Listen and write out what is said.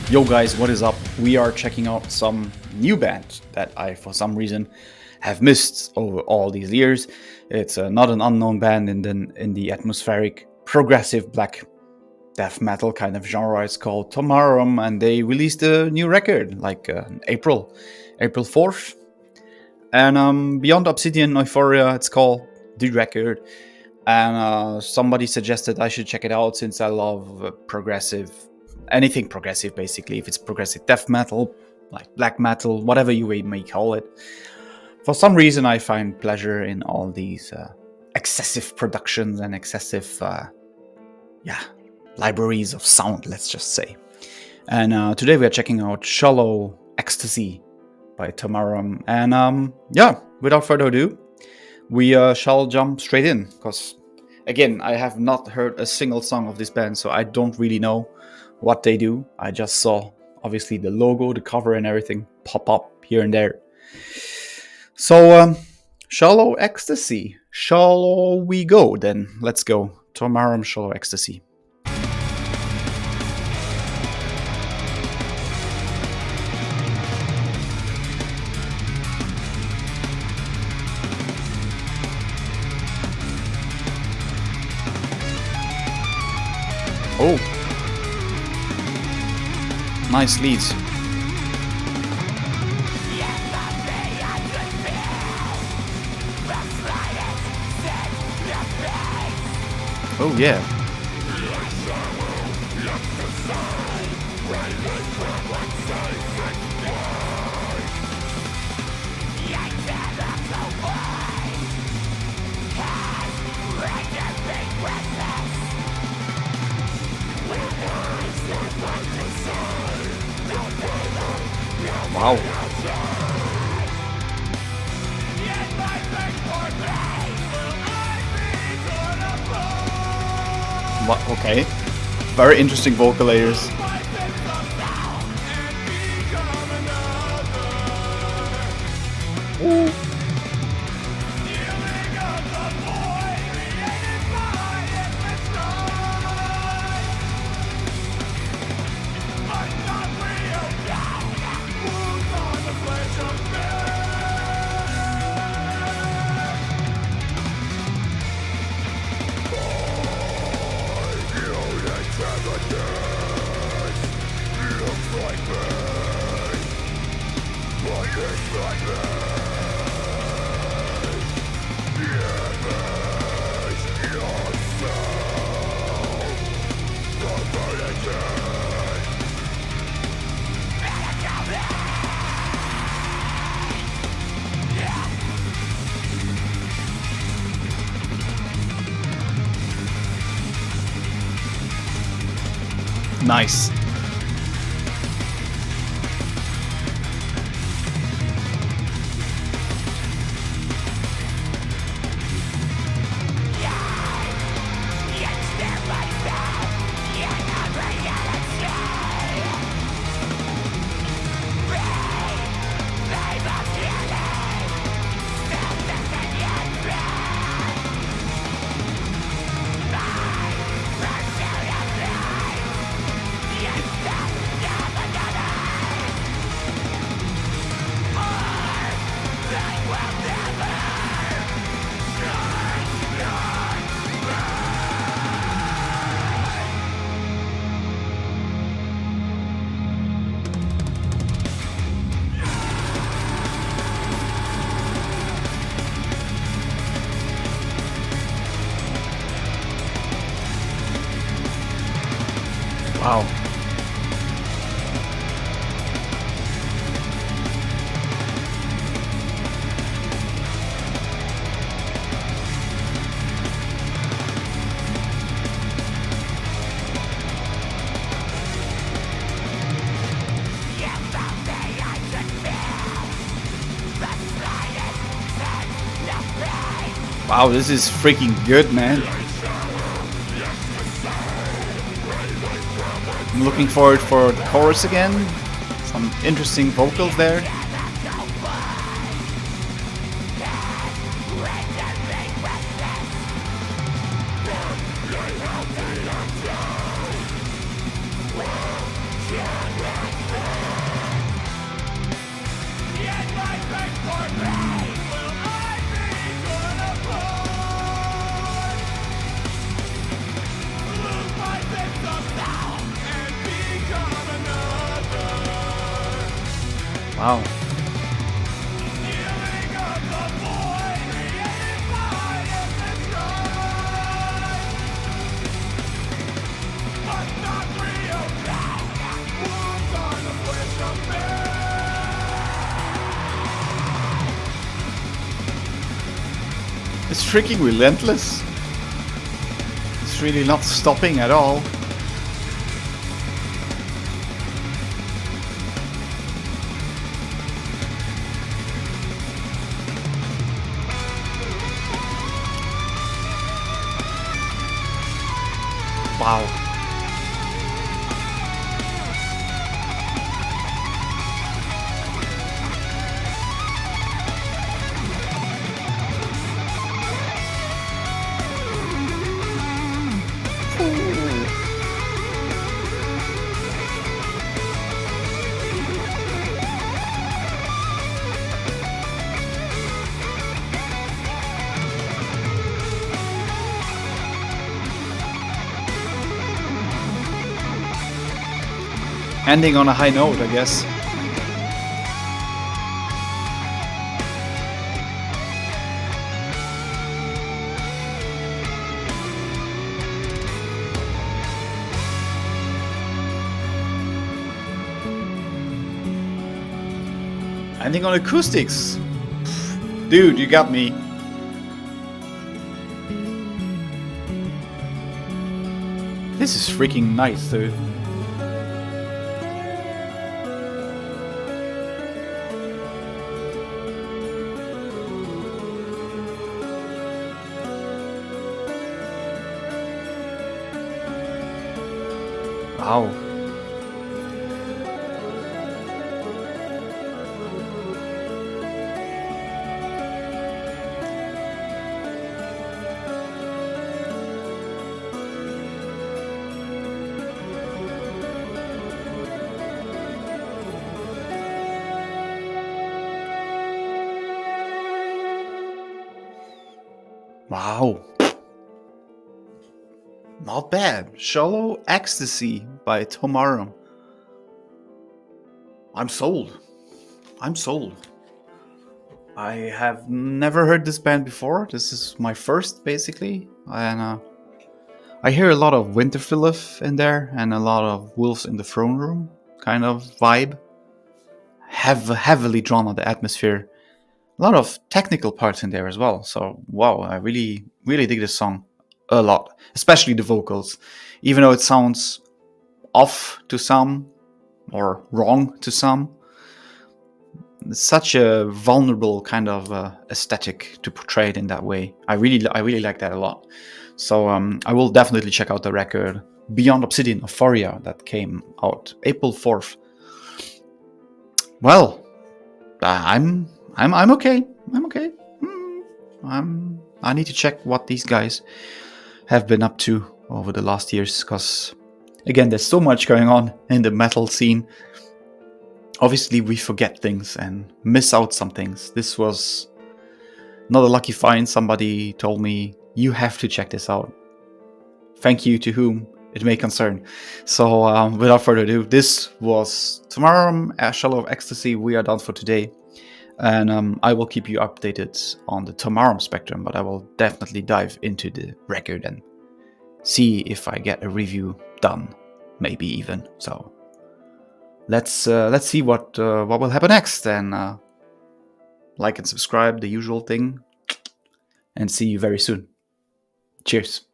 Yo guys, what is up? We are checking out some new band that I, for some reason, have missed over all these years. It's not an unknown band in the atmospheric progressive black death metal kind of genre. It's called Tómarúm, and they released a new record like April 4th. And Beyond Obsidian Euphoria, it's called the record. And somebody suggested I should check it out since I love anything progressive basically. If it's progressive death metal, like black metal, whatever you may call it. For some reason, I find pleasure in all these excessive productions and excessive, libraries of sound, let's just say. And today we are checking out Shallow Ecstasy by Tómarúm. And without further ado, we shall jump straight in, because again, I have not heard a single song of this band, so I don't really know what they do. I just saw, obviously, the logo, the cover, and everything pop up here and there. So, Shallow Ecstasy. Shall we go then? Let's go. Tómarúm, Shallow Ecstasy. Oh, nice leads. Oh yeah. Wow. What? Okay. Very interesting vocal layers. Ooh. Nice. Wow. Wow, this is freaking good, man. I'm looking forward for the chorus again. Some interesting vocals there. Wow. It's freaking relentless. It's really not stopping at all. Wow. Ending on a high note, I guess. Ending on acoustics. Dude, you got me. This is freaking nice, dude. Wow. Wow. Not bad. Shallow Ecstasy by Tómarúm. I'm sold. I'm sold. I have never heard this band before. This is my first, basically. And I hear a lot of Winterfilif in there and a lot of Wolves in the Throne Room kind of vibe. Heavily drawn on the atmosphere. A lot of technical parts in there as well. So, wow, I really, really dig this song a lot, especially the vocals. Even though it sounds off to some or wrong to some, it's such a vulnerable kind of aesthetic to portray it in that way. I really like that a lot. So I will definitely check out the record Beyond Obsidian Euphoria that came out April 4th. Well, I'm okay. I'm okay. I need to check what these guys have been up to over the last years, because again, there's so much going on in the metal scene. Obviously, we forget things and miss out some things. This was not a lucky find. Somebody told me, you have to check this out. Thank you to whom it may concern. So without further ado, this was Tómarúm, A Shallow of Ecstasy. We are done for today. And I will keep you updated on the Tómarúm spectrum, but I will definitely dive into the record and see if I get a review done, maybe even. So let's see what will happen next, and like and subscribe, the usual thing, and see you very soon. Cheers.